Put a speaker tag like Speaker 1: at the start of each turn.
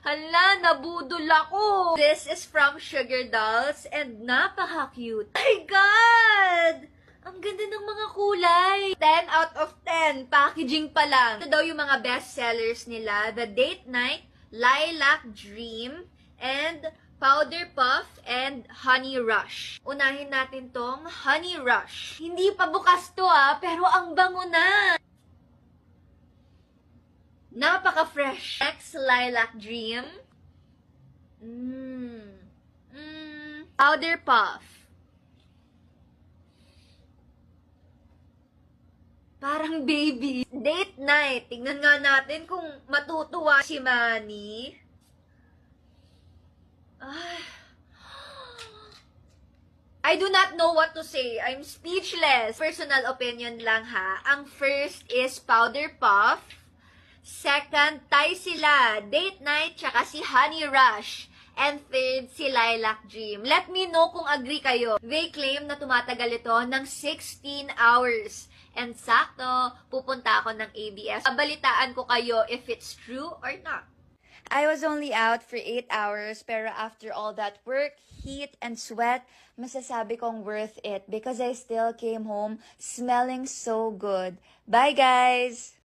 Speaker 1: Hala, nabudol ako. This is from Sugar Dolls and napaka-cute. Oh my God! Ang ganda ng mga kulay. 10 out of 10. Packaging pa lang. Ito daw yung mga best sellers nila. The Date Night, Lilac Dream, and Powder Puff, and Honey Rush. Unahin natin tong Honey Rush. Hindi pa bukas to pero ang bango na. Napaka-fresh. Next, Lilac Dream. Powder Puff. Parang baby. Date night. Tingnan nga natin kung matutuwa si Manny. I do not know what to say. I'm speechless. Personal opinion lang ha. Ang first is Powder Puff. Second, Thai sila. Date Night, tsaka si Honey Rush. And third, si Lilac Dream. Let me know kung agree kayo. They claim na tumatagal ito ng 16 hours. And sakto, pupunta ako ng ABS. Babalitaan ko kayo if it's true or not.
Speaker 2: I was only out for 8 hours, pero after all that work, heat, and sweat, masasabi kong worth it because I still came home smelling so good. Bye, guys!